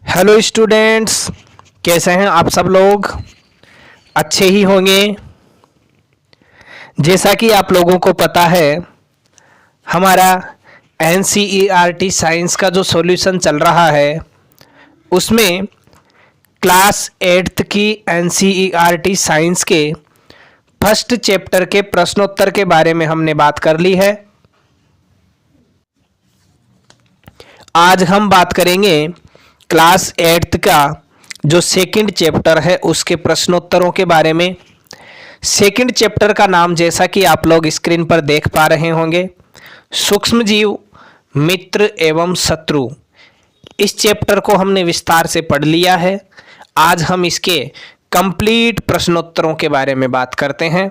Hello students, कैसे हैं आप सब लोग। अच्छे ही होंगे। जैसा कि आप लोगों को पता है, हमारा एनसीईआरटी साइंस का जो सॉल्यूशन चल रहा है उसमें क्लास 8th की एनसीईआरटी साइंस के फर्स्ट चैप्टर के प्रश्नोत्तर के बारे में हमने बात कर ली है। आज हम बात करेंगे क्लास 8th का जो सेकंड चैप्टर है उसके प्रश्नोत्तरों के बारे में। सेकंड चैप्टर का नाम जैसा कि आप लोग स्क्रीन पर देख पा रहे होंगे, सूक्ष्म जीव, मित्र एवं शत्रु। इस चैप्टर को हमने विस्तार से पढ़ लिया है। आज हम इसके कंप्लीट प्रश्नोत्तरों के बारे में बात करते हैं।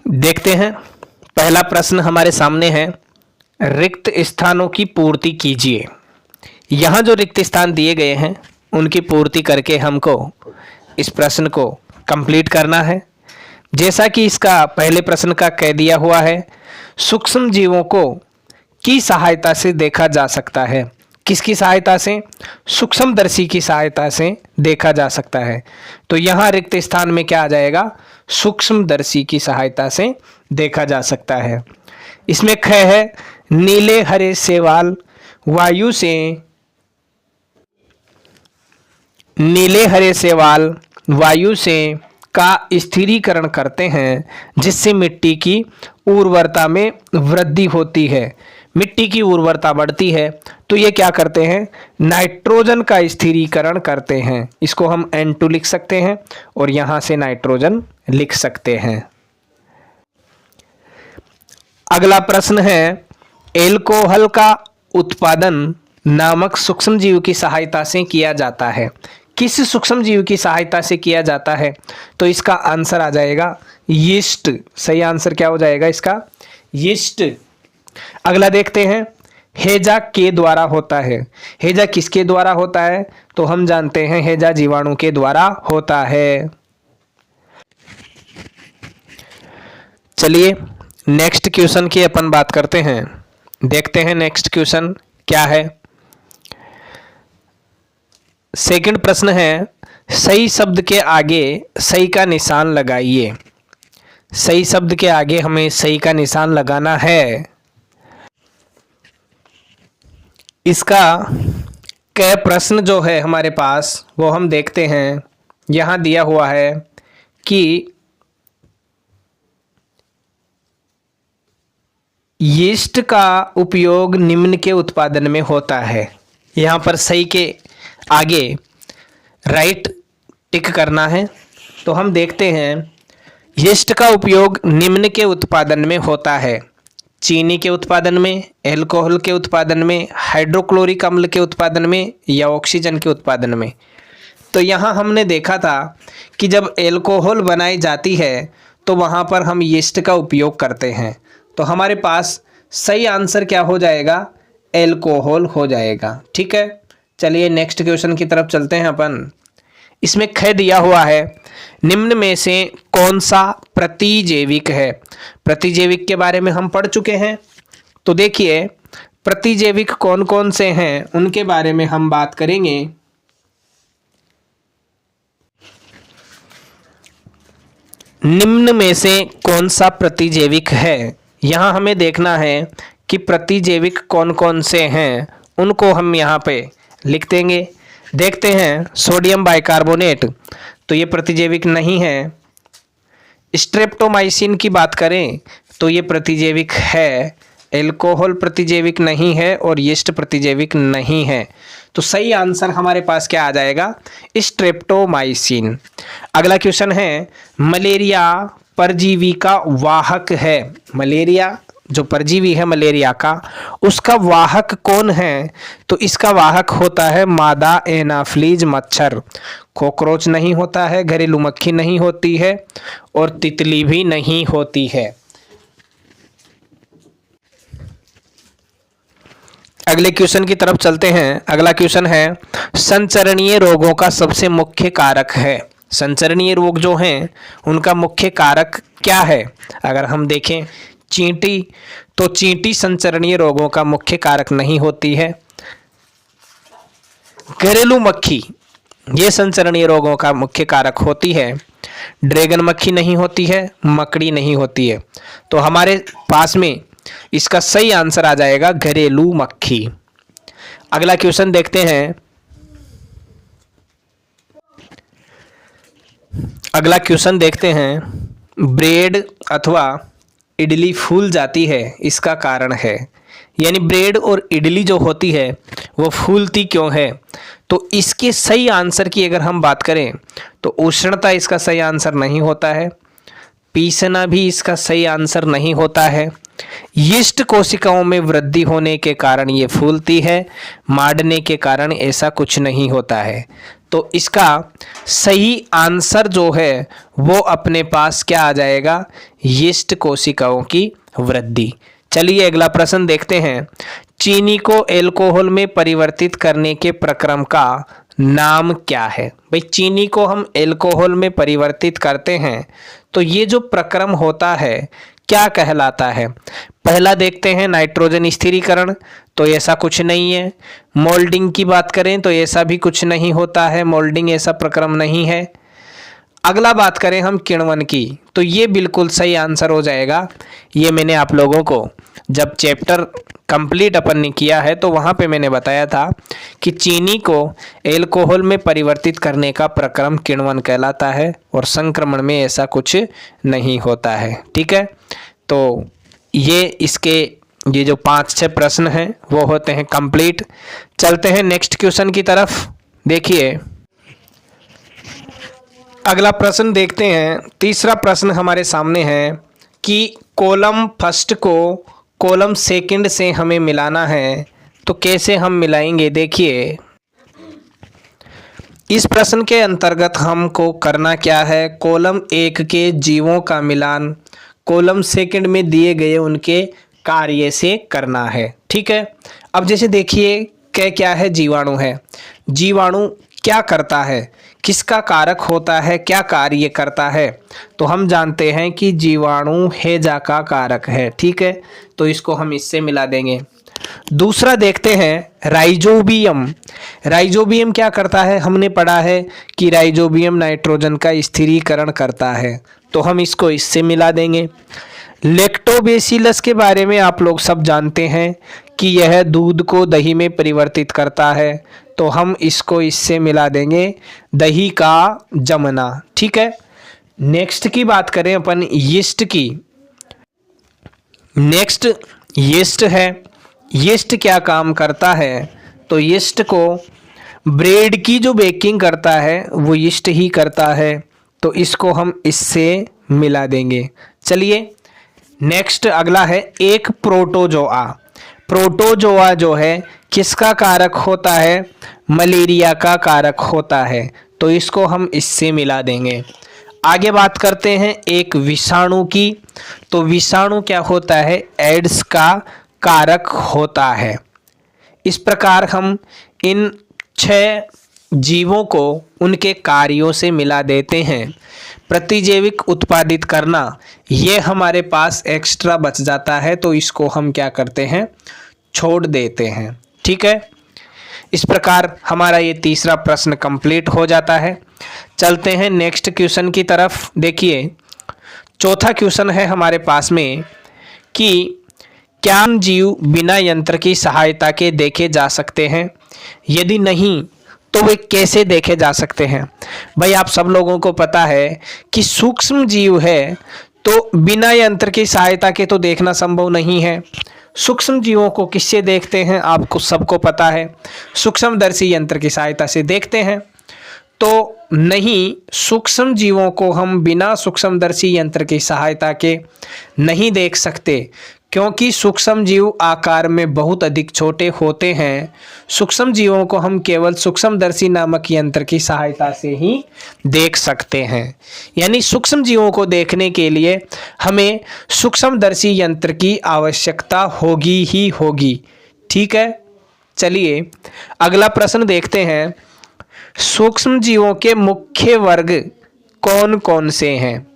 देखते हैं, पहला प्रश्न हमारे सामने है, रिक्त स्थानों की पूर्ति कीजिए। यहाँ जो रिक्त स्थान दिए गए हैं उनकी पूर्ति करके हमको इस प्रश्न को कंप्लीट करना है। जैसा कि इसका पहले प्रश्न का कह दिया हुआ है, सूक्ष्म जीवों को की सहायता से देखा जा सकता है। किसकी सहायता से? सूक्ष्मदर्शी की सहायता से देखा जा सकता है। तो यहाँ रिक्त स्थान में क्या आ जाएगा? सूक्ष्मदर्शी की सहायता से देखा जा सकता है। इसमें ख है, नीले हरे शैवाल वायु से, नीले हरे शैवाल वायु से का स्थिरीकरण करते हैं जिससे मिट्टी की उर्वरता में वृद्धि होती है। मिट्टी की उर्वरता बढ़ती है तो ये क्या करते हैं? नाइट्रोजन का स्थिरीकरण करते हैं। इसको हम N2 लिख सकते हैं और यहाँ से नाइट्रोजन लिख सकते हैं। अगला प्रश्न है, एल्कोहल का उत्पादन नामक सूक्ष्मजीव की सहायता से किया जाता है। किस सूक्ष्मजीव की सहायता से किया जाता है? तो इसका आंसर आ जाएगा यीस्ट। सही आंसर क्या हो जाएगा इसका? यीस्ट। अगला देखते हैं, हैजा के द्वारा होता है। हैजा किसके द्वारा होता है? तो हम जानते हैं हैजा जीवाणु के द्वारा होता है। चलिए नेक्स्ट क्वेश्चन की अपन बात करते हैं। देखते हैं नेक्स्ट क्वेश्चन क्या है। सेकंड प्रश्न है, सही शब्द के आगे सही का निशान लगाइए। सही शब्द के आगे हमें सही का निशान लगाना है। इसका क प्रश्न जो है हमारे पास वो हम देखते हैं। यहाँ दिया हुआ है कि यीस्ट का उपयोग निम्न के उत्पादन में होता है। यहाँ पर सही के आगे राइट टिक करना है। तो हम देखते हैं, यीस्ट का उपयोग निम्न के उत्पादन में होता है। चीनी के उत्पादन में, एल्कोहल के उत्पादन में, हाइड्रोक्लोरिक अम्ल के उत्पादन में या ऑक्सीजन के उत्पादन में। तो यहाँ हमने देखा था कि जब एल्कोहल बनाई जाती है तो वहाँ पर हम यीस्ट का उपयोग करते हैं। तो हमारे पास सही आंसर क्या हो जाएगा? एल्कोहल हो जाएगा। ठीक है, चलिए नेक्स्ट क्वेश्चन की तरफ चलते हैं अपन। इसमें ख दिया हुआ है, निम्न में से कौन सा प्रतिजैविक है? प्रतिजैविक के बारे में हम पढ़ चुके हैं। तो देखिए प्रतिजैविक कौन कौन से हैं उनके बारे में हम बात करेंगे। निम्न में से कौन सा प्रतिजैविक है? यहाँ हमें देखना है कि प्रतिजैविक कौन कौन से हैं, उनको हम यहाँ पे लिख देंगे। देखते हैं, सोडियम बाइकार्बोनेट, तो ये प्रतिजैविक नहीं है। स्ट्रेप्टोमाइसिन की बात करें तो ये प्रतिजैविक है। एल्कोहल प्रतिजैविक नहीं है और यीस्ट प्रतिजैविक नहीं है। तो सही आंसर हमारे पास क्या आ जाएगा? स्ट्रेप्टोमाइसिन। अगला क्वेश्चन है, मलेरिया परजीवी का वाहक है। मलेरिया जो परजीवी है मलेरिया का, उसका वाहक कौन है? तो इसका वाहक होता है मादा एनाफ्लीज मच्छर। कॉकरोच नहीं होता है, घरेलू मक्खी नहीं होती है और तितली भी नहीं होती है। अगले क्वेश्चन की तरफ चलते हैं। अगला क्वेश्चन है, संचरणीय रोगों का सबसे मुख्य कारक है। संचरणीय रोग जो हैं उनका मुख्य कारक क्या है? अगर हम देखें चींटी, तो चींटी संचरणीय रोगों का मुख्य कारक नहीं होती है। घरेलू मक्खी ये संचरणीय रोगों का मुख्य कारक होती है। ड्रैगन मक्खी नहीं होती है, मकड़ी नहीं होती है। तो हमारे पास में इसका सही आंसर आ जाएगा घरेलू मक्खी। अगला क्वेश्चन देखते हैं। अगला क्वेश्चन देखते हैं, ब्रेड अथवा इडली फूल जाती है, इसका कारण है। यानी ब्रेड और इडली जो होती है वो फूलती क्यों है? तो इसके सही आंसर की अगर हम बात करें तो उष्णता इसका सही आंसर नहीं होता है। पीसना भी इसका सही आंसर नहीं होता है। यीस्ट कोशिकाओं में वृद्धि होने के कारण ये फूलती है, माडने के कारण ऐसा कुछ नहीं होता है। तो इसका सही आंसर जो है वो अपने पास क्या आ जाएगा? यीस्ट कोशिकाओं की वृद्धि। चलिए अगला प्रश्न देखते हैं। चीनी को एल्कोहल में परिवर्तित करने के प्रक्रम का नाम क्या है? भाई चीनी को हम एल्कोहल में परिवर्तित करते हैं तो ये जो प्रक्रम होता है क्या कहलाता है? पहला देखते हैं नाइट्रोजन स्थिरीकरण, तो ऐसा कुछ नहीं है। मोल्डिंग की बात करें तो ऐसा भी कुछ नहीं होता है, मोल्डिंग ऐसा प्रक्रम नहीं है। अगला बात करें हम किण्वन की, तो ये बिल्कुल सही आंसर हो जाएगा। ये मैंने आप लोगों को जब चैप्टर कंप्लीट अपन ने किया है तो वहाँ पे मैंने बताया था कि चीनी को एल्कोहल में परिवर्तित करने का प्रक्रम किण्वन कहलाता है और संक्रमण में ऐसा कुछ नहीं होता है। ठीक है, तो ये इसके ये जो 5-6 प्रश्न हैं वो होते हैं कंप्लीट। चलते हैं नेक्स्ट क्वेश्चन की तरफ। देखिए अगला प्रश्न देखते हैं। तीसरा प्रश्न हमारे सामने है कि कॉलम फर्स्ट को कॉलम सेकंड से हमें मिलाना है, तो कैसे हम मिलाएंगे? देखिए इस प्रश्न के अंतर्गत हमको करना क्या है? कॉलम 1 के जीवों का मिलान कॉलम सेकंड में दिए गए उनके कार्य से करना है। ठीक है, अब जैसे देखिए क्या क्या है? जीवाणु है। जीवाणु क्या करता है, किसका कारक होता है, क्या कार्य करता है? तो हम जानते हैं कि जीवाणु हैजा का कारक है। ठीक है, तो इसको हम इससे मिला देंगे। दूसरा देखते हैं राइजोबियम। राइजोबियम क्या करता है? हमने पढ़ा है कि राइजोबियम नाइट्रोजन का स्थिरीकरण करता है, तो हम इसको इससे मिला देंगे। लैक्टोबैसिलस के बारे में आप लोग सब जानते हैं कि यह दूध को दही में परिवर्तित करता है, तो हम इसको इससे मिला देंगे, दही का जमना। ठीक है, नेक्स्ट की बात करें अपन यीस्ट की। नेक्स्ट यीस्ट है। यीस्ट क्या काम करता है? तो यीस्ट को ब्रेड की जो बेकिंग करता है वो यीस्ट ही करता है, तो इसको हम इससे मिला देंगे। चलिए नेक्स्ट अगला है एक प्रोटोजोआ। प्रोटोजोआ जो है किसका कारक होता है? मलेरिया का कारक होता है, तो इसको हम इससे मिला देंगे। आगे बात करते हैं एक विषाणु की, तो विषाणु क्या होता है? एड्स का कारक होता है। इस प्रकार हम इन 6 जीवों को उनके कार्यों से मिला देते हैं। प्रतिजैविक उत्पादित करना ये हमारे पास एक्स्ट्रा बच जाता है, तो इसको हम क्या करते हैं? छोड़ देते हैं। ठीक है, इस प्रकार हमारा ये तीसरा प्रश्न कंप्लीट हो जाता है। चलते हैं नेक्स्ट क्वेश्चन की तरफ। देखिए चौथा क्वेश्चन है हमारे पास में कि क्या जीव बिना यंत्र की सहायता के देखे जा सकते हैं? यदि नहीं तो वे कैसे देखे जा सकते हैं? भाई आप सब लोगों को पता है कि सूक्ष्म जीव है, तो बिना यंत्र की सहायता के तो देखना संभव नहीं है। सूक्ष्म जीवों को किससे देखते हैं? आपको सबको पता है, सूक्ष्मदर्शी यंत्र की सहायता से देखते हैं। तो नहीं, सूक्ष्म जीवों को हम बिना सूक्ष्मदर्शी यंत्र की सहायता के नहीं देख सकते, क्योंकि सूक्ष्म जीव आकार में बहुत अधिक छोटे होते हैं। सूक्ष्म जीवों को हम केवल सूक्ष्मदर्शी नामक यंत्र की सहायता से ही देख सकते हैं। यानी सूक्ष्म जीवों को देखने के लिए हमें सूक्ष्मदर्शी यंत्र की आवश्यकता होगी ही होगी। ठीक है, चलिए अगला प्रश्न देखते हैं। सूक्ष्म जीवों के मुख्य वर्ग कौन कौन से हैं?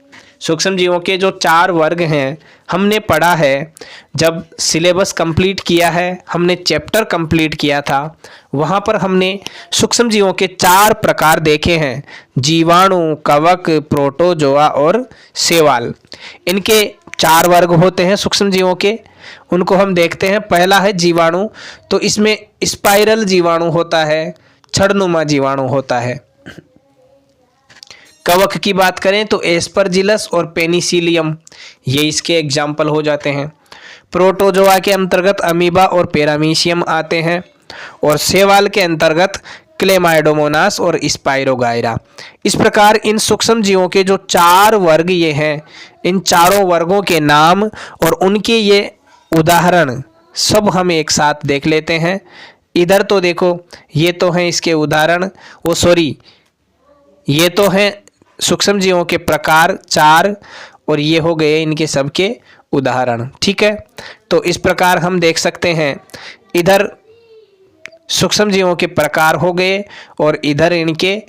सूक्ष्म जीवों के जो 4 वर्ग हैं हमने पढ़ा है। जब सिलेबस कंप्लीट किया है, हमने चैप्टर कंप्लीट किया था, वहाँ पर हमने सूक्ष्म जीवों के 4 प्रकार देखे हैं। जीवाणु, कवक, प्रोटोजोआ और शैवाल। इनके 4 वर्ग होते हैं सूक्ष्म जीवों के, उनको हम देखते हैं। पहला है जीवाणु, तो इसमें स्पाइरल जीवाणु होता है, छड़नुमा जीवाणु होता है। कवक की बात करें तो एस्परजिलस और पेनिसिलियम, ये इसके एग्जाम्पल हो जाते हैं। प्रोटोजोआ के अंतर्गत अमीबा और पैरामीशियम आते हैं, और शैवाल के अंतर्गत क्लेमाइडोमोनास और स्पाइरोगायरा। इस प्रकार इन सूक्ष्म जीवों के जो 4 वर्ग ये हैं, इन चारों वर्गों के नाम और उनके ये उदाहरण सब हम एक साथ देख लेते हैं। इधर तो देखो, ये तो हैं इसके उदाहरण, ये तो हैं सूक्ष्म जीवों के प्रकार 4, और ये हो गए इनके सबके उदाहरण। ठीक है, तो इस प्रकार हम देख सकते हैं, इधर सूक्ष्म जीवों के प्रकार हो गए और इधर इनके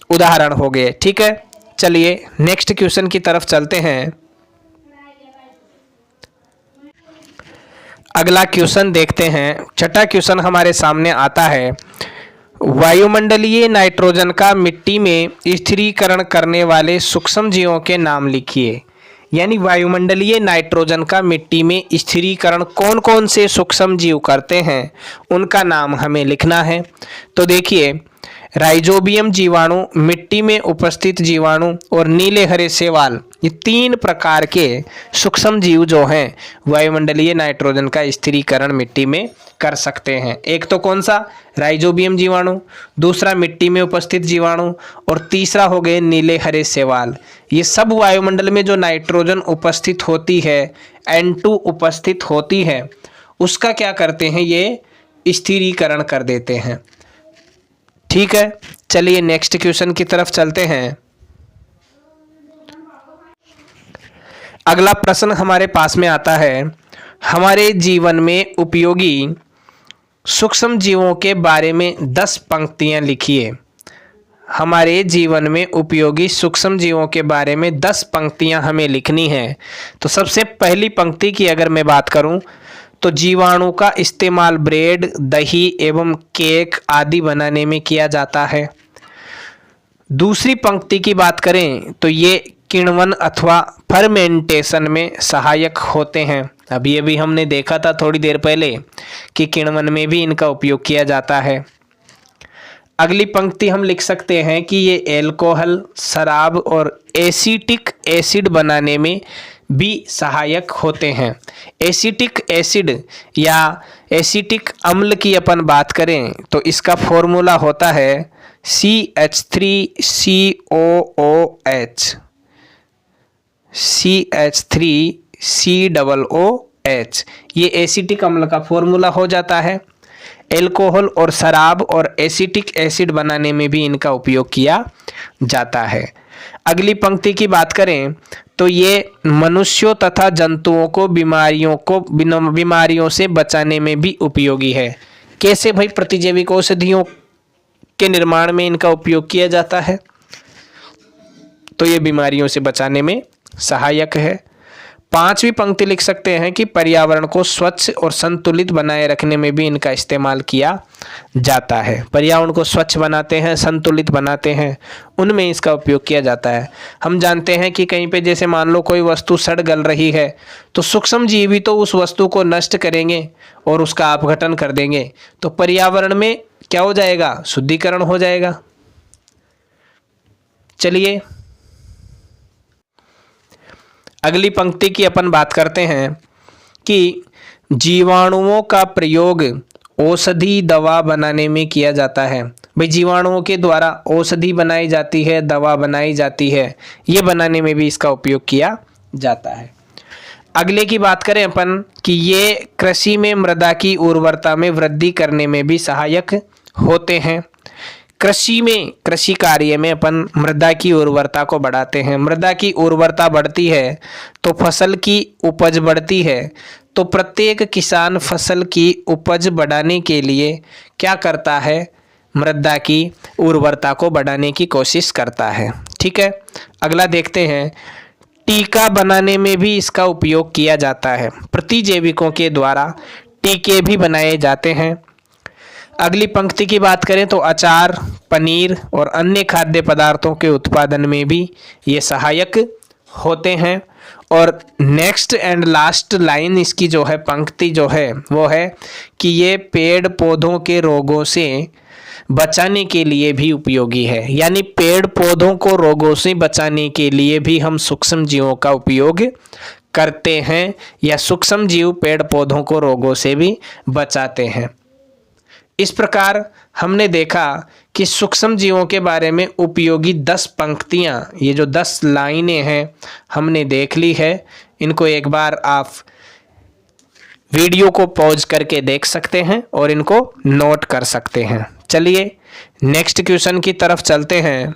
उदाहरण हो गए। ठीक है, चलिए नेक्स्ट क्वेश्चन की तरफ चलते हैं। अगला क्वेश्चन देखते हैं। छठा क्वेश्चन हमारे सामने आता है, वायुमंडलीय नाइट्रोजन का मिट्टी में स्थिरीकरण करने वाले सूक्ष्म जीवों के नाम लिखिए। यानी वायुमंडलीय नाइट्रोजन का मिट्टी में स्थिरीकरण कौन कौन से सूक्ष्म जीव करते हैं, उनका नाम हमें लिखना है। तो देखिए, राइजोबियम जीवाणु, मिट्टी में उपस्थित जीवाणु और नीले हरे शैवाल, ये 3 प्रकार के सूक्ष्म जीव जो हैं वायुमंडलीय नाइट्रोजन का स्थिरीकरण मिट्टी में कर सकते हैं। एक तो कौन सा, राइजोबियम जीवाणु, दूसरा मिट्टी में उपस्थित जीवाणु, और तीसरा हो गए नीले हरे शैवाल। ये सब वायुमंडल में जो नाइट्रोजन उपस्थित होती है, N2 उपस्थित होती है, उसका क्या करते हैं, ये स्थिरीकरण कर देते हैं। ठीक है, चलिए नेक्स्ट क्वेश्चन की तरफ चलते हैं। अगला प्रश्न हमारे पास में आता है, हमारे जीवन में उपयोगी सूक्ष्म जीवों के बारे में 10 पंक्तियां लिखिए। हमारे जीवन में उपयोगी सूक्ष्म जीवों के बारे में 10 पंक्तियां हमें लिखनी है। तो सबसे पहली पंक्ति की अगर मैं बात करूं, तो जीवाणु का इस्तेमाल ब्रेड, दही एवं केक आदि बनाने में किया जाता है। दूसरी पंक्ति की बात करें तो ये किण्वन अथवा फर्मेंटेशन में सहायक होते हैं। अभी हमने देखा था थोड़ी देर पहले कि किण्वन में भी इनका उपयोग किया जाता है। अगली पंक्ति हम लिख सकते हैं कि ये एल्कोहल, शराब और एसिटिक एसिड बनाने में भी सहायक होते हैं। एसिटिक एसिड या एसिटिक अम्ल की अपन बात करें तो इसका फॉर्मूला होता है CH3COOH, CH3COOH। ये एसिटिक अम्ल का फॉर्मूला हो जाता है। एल्कोहल और शराब और एसिटिक एसिड बनाने में भी इनका उपयोग किया जाता है। अगली पंक्ति की बात करें तो ये मनुष्यों तथा जंतुओं को बीमारियों से बचाने में भी उपयोगी है। कैसे भाई, प्रतिजैविक औषधियों के निर्माण में इनका उपयोग किया जाता है, तो ये बीमारियों से बचाने में सहायक है। 5वीं पंक्ति लिख सकते हैं कि पर्यावरण को स्वच्छ और संतुलित बनाए रखने में भी इनका इस्तेमाल किया जाता है। पर्यावरण को स्वच्छ बनाते हैं, संतुलित बनाते हैं, उनमें इसका उपयोग किया जाता है। हम जानते हैं कि कहीं पे जैसे मान लो कोई वस्तु सड़ गल रही है तो सूक्ष्म जीव तो उस वस्तु को नष्ट करेंगे और उसका अपघटन कर देंगे, तो पर्यावरण में क्या हो जाएगा, शुद्धिकरण हो जाएगा। चलिए अगली पंक्ति की अपन बात करते हैं कि जीवाणुओं का प्रयोग औषधि दवा बनाने में किया जाता है। भाई जीवाणुओं के द्वारा औषधि बनाई जाती है, दवा बनाई जाती है, ये बनाने में भी इसका उपयोग किया जाता है। अगले की बात करें अपन कि ये कृषि में मृदा की उर्वरता में वृद्धि करने में भी सहायक होते हैं। कृषि कार्य में अपन मृदा की उर्वरता को बढ़ाते हैं। मृदा की उर्वरता बढ़ती है तो फसल की उपज बढ़ती है। तो प्रत्येक किसान फसल की उपज बढ़ाने के लिए क्या करता है, मृदा की उर्वरता को बढ़ाने की कोशिश करता है। ठीक है। अगला देखते हैं, टीका बनाने में भी इसका उपयोग किया जाता है। प्रतिजैविकों के द्वारा टीके भी बनाए जाते हैं। अगली पंक्ति की बात करें तो अचार, पनीर और अन्य खाद्य पदार्थों के उत्पादन में भी ये सहायक होते हैं। और नेक्स्ट एंड लास्ट लाइन इसकी जो है, पंक्ति जो है वो है कि ये पेड़ पौधों के रोगों से बचाने के लिए भी उपयोगी है। यानी पेड़ पौधों को रोगों से बचाने के लिए भी हम सूक्ष्म जीवों का उपयोग करते हैं, या सूक्ष्म जीव पेड़ पौधों को रोगों से भी बचाते हैं। इस प्रकार हमने देखा कि सूक्ष्म जीवों के बारे में उपयोगी 10 पंक्तियां, ये जो 10 लाइनें हैं हमने देख ली है। इनको एक बार आप वीडियो को पॉज करके देख सकते हैं और इनको नोट कर सकते हैं। चलिए नेक्स्ट क्वेश्चन की तरफ चलते हैं।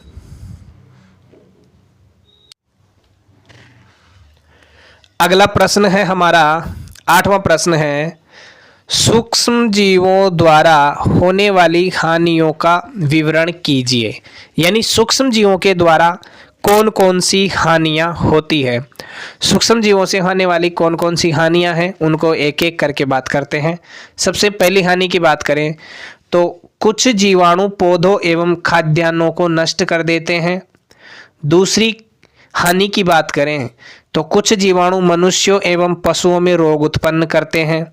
अगला प्रश्न है हमारा 8वां प्रश्न है, सूक्ष्म जीवों द्वारा होने वाली हानियों का विवरण कीजिए। यानी सूक्ष्म जीवों के द्वारा कौन कौन सी हानियां होती है। सूक्ष्म जीवों से होने वाली कौन कौन सी हानियां हैं उनको एक एक करके बात करते हैं। सबसे पहली हानि की बात करें तो कुछ जीवाणु पौधों एवं खाद्यान्नों को नष्ट कर देते हैं। दूसरी हानि की बात करें तो कुछ जीवाणु मनुष्यों एवं पशुओं में रोग उत्पन्न करते हैं।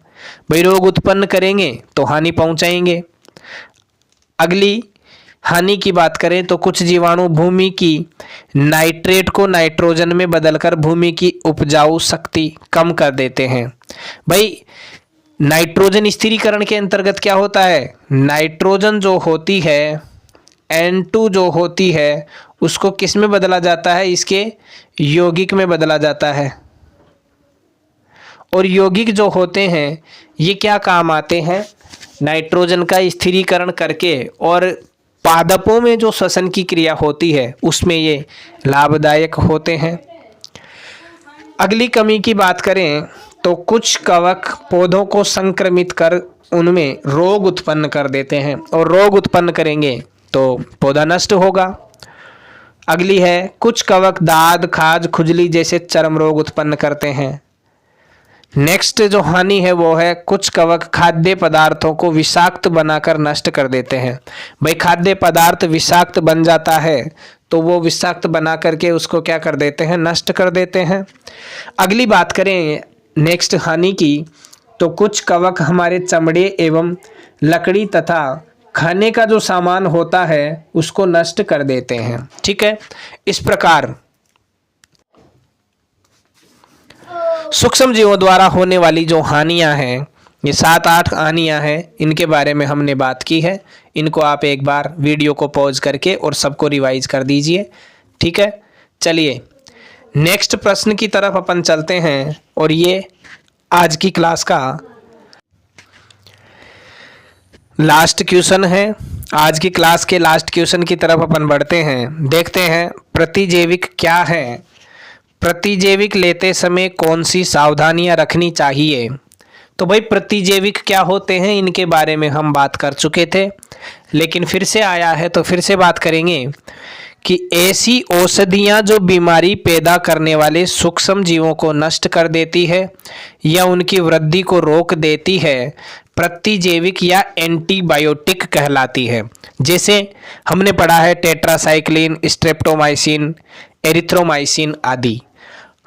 भाई रोग उत्पन्न करेंगे तो हानि पहुंचाएंगे। अगली हानि की बात करें तो कुछ जीवाणु भूमि की नाइट्रेट को नाइट्रोजन में बदलकर भूमि की उपजाऊ शक्ति कम कर देते हैं। भाई नाइट्रोजन स्थिरीकरण के अंतर्गत क्या होता है, नाइट्रोजन जो होती है N2 जो होती है उसको किस में बदला जाता है, इसके यौगिक में बदला जाता है। और यौगिक जो होते हैं ये क्या काम आते हैं, नाइट्रोजन का स्थिरीकरण करके और पादपों में जो श्वसन की क्रिया होती है उसमें ये लाभदायक होते हैं। अगली कमी की बात करें तो कुछ कवक पौधों को संक्रमित कर उनमें रोग उत्पन्न कर देते हैं, और रोग उत्पन्न करेंगे तो पौधा नष्ट होगा। अगली है कुछ कवक दाद, खाज, खुजली जैसे चर्म रोग उत्पन्न करते हैं। नेक्स्ट जो हानि है वो है कुछ कवक खाद्य पदार्थों को विषाक्त बनाकर नष्ट कर देते हैं। भाई खाद्य पदार्थ विषाक्त बन जाता है तो वो विषाक्त बना करके उसको क्या कर देते हैं, नष्ट कर देते हैं। अगली बात करें नेक्स्ट हानि की तो कुछ कवक हमारे चमड़े एवं लकड़ी तथा खाने का जो सामान होता है उसको नष्ट कर देते हैं। ठीक है, इस प्रकार सूक्ष्म जीवों द्वारा होने वाली जो हानियां हैं, ये 7-8 हानियां हैं, इनके बारे में हमने बात की है। इनको आप एक बार वीडियो को पॉज करके और सबको रिवाइज कर दीजिए। ठीक है, चलिए नेक्स्ट प्रश्न की तरफ अपन चलते हैं, और ये आज की क्लास का लास्ट क्वेश्चन है। आज की क्लास के लास्ट क्वेश्चन की तरफ अपन बढ़ते हैं। देखते हैं प्रतिजैविक क्या है, प्रतिजैविक लेते समय कौन सी सावधानियां रखनी चाहिए। तो भाई प्रतिजैविक क्या होते हैं इनके बारे में हम बात कर चुके थे, लेकिन फिर से आया है तो फिर से बात करेंगे कि ऐसी औषधियां जो बीमारी पैदा करने वाले सूक्ष्म जीवों को नष्ट कर देती है या उनकी वृद्धि को रोक देती है, प्रतिजैविक या एंटीबायोटिक कहलाती है। जैसे हमने पढ़ा है टेट्रासाइक्लिन, स्ट्रेप्टोमाइसिन, एरिथ्रोमाइसिन आदि।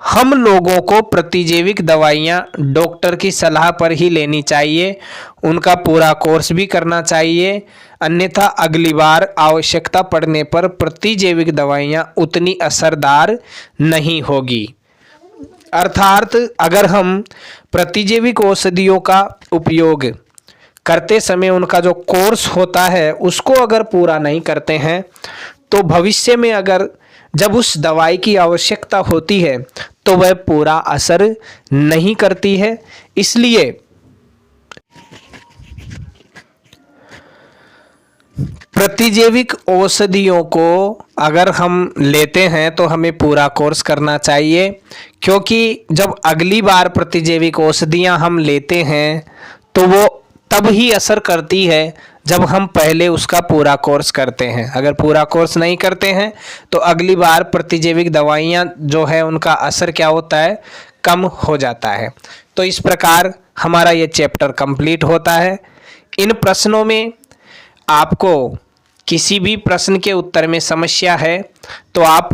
हम लोगों को प्रतिजैविक दवाइयाँ डॉक्टर की सलाह पर ही लेनी चाहिए, उनका पूरा कोर्स भी करना चाहिए, अन्यथा अगली बार आवश्यकता पड़ने पर प्रतिजैविक दवाइयाँ उतनी असरदार नहीं होगी। अर्थात अगर हम प्रतिजैविक औषधियों का उपयोग करते समय उनका जो कोर्स होता है उसको अगर पूरा नहीं करते हैं तो भविष्य में अगर जब उस दवाई की आवश्यकता होती है तो वह पूरा असर नहीं करती है। इसलिए प्रतिजैविक औषधियों को अगर हम लेते हैं तो हमें पूरा कोर्स करना चाहिए, क्योंकि जब अगली बार प्रतिजैविक औषधियां हम लेते हैं तो वो तब ही असर करती है जब हम पहले उसका पूरा कोर्स करते हैं। अगर पूरा कोर्स नहीं करते हैं तो अगली बार प्रतिजैविक दवाइयाँ जो है उनका असर क्या होता है, कम हो जाता है। तो इस प्रकार हमारा ये चैप्टर कंप्लीट होता है। इन प्रश्नों में आपको किसी भी प्रश्न के उत्तर में समस्या है तो आप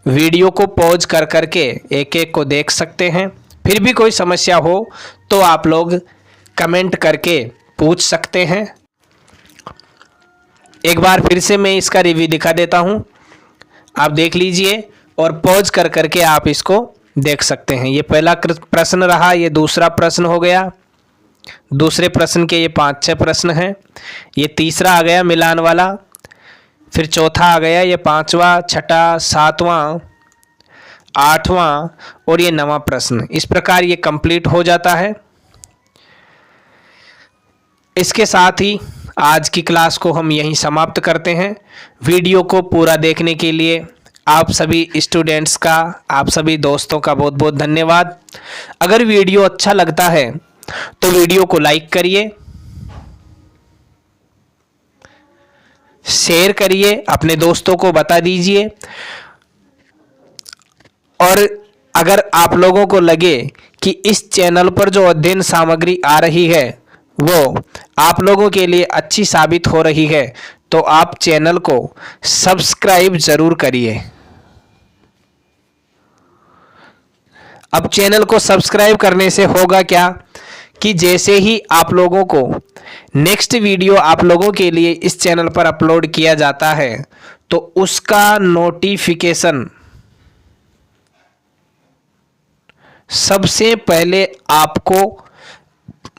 वीडियो को पॉज कर करके एक एक को देख सकते हैं। फिर भी कोई समस्या हो तो आप लोग कमेंट करके पूछ सकते हैं। एक बार फिर से मैं इसका रिव्यू दिखा देता हूँ, आप देख लीजिए और पॉज कर करके आप इसको देख सकते हैं। ये पहला प्रश्न रहा, ये दूसरा प्रश्न हो गया, दूसरे प्रश्न के ये 5-6 प्रश्न हैं, ये तीसरा आ गया मिलान वाला, फिर चौथा आ गया, ये 5वां, छठा, 7वां, 8वां और ये 9वां प्रश्न। इस प्रकार ये कंप्लीट हो जाता है। इसके साथ ही आज की क्लास को हम यहीं समाप्त करते हैं। वीडियो को पूरा देखने के लिए आप सभी स्टूडेंट्स का, आप सभी दोस्तों का बहुत बहुत धन्यवाद। अगर वीडियो अच्छा लगता है तो वीडियो को लाइक करिए, शेयर करिए, अपने दोस्तों को बता दीजिए। और अगर आप लोगों को लगे कि इस चैनल पर जो अध्ययन सामग्री आ रही है वो आप लोगों के लिए अच्छी साबित हो रही है तो आप चैनल को सब्सक्राइब जरूर करिए। अब चैनल को सब्सक्राइब करने से होगा क्या कि जैसे ही आप लोगों को नेक्स्ट वीडियो आप लोगों के लिए इस चैनल पर अपलोड किया जाता है तो उसका नोटिफिकेशन सबसे पहले आपको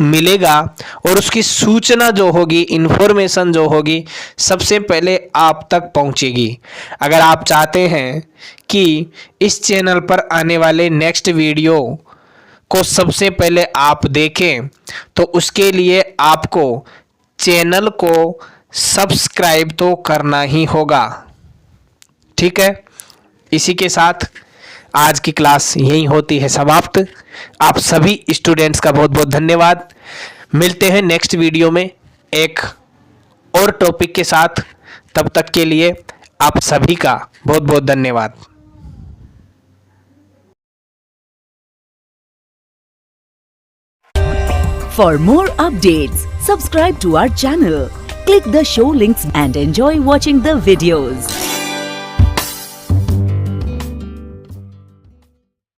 मिलेगा और उसकी सूचना जो होगी, इन्फॉर्मेशन जो होगी सबसे पहले आप तक पहुंचेगी। अगर आप चाहते हैं कि इस चैनल पर आने वाले नेक्स्ट वीडियो को सबसे पहले आप देखें तो उसके लिए आपको चैनल को सब्सक्राइब तो करना ही होगा। ठीक है, इसी के साथ आज की क्लास यहीं होती है समाप्त। आप सभी स्टूडेंट्स का बहुत बहुत धन्यवाद। मिलते हैं नेक्स्ट वीडियो में एक और टॉपिक के साथ। तब तक के लिए आप सभी का बहुत बहुत धन्यवाद। For more updates, subscribe to our channel, click the show links and enjoy watching the videos.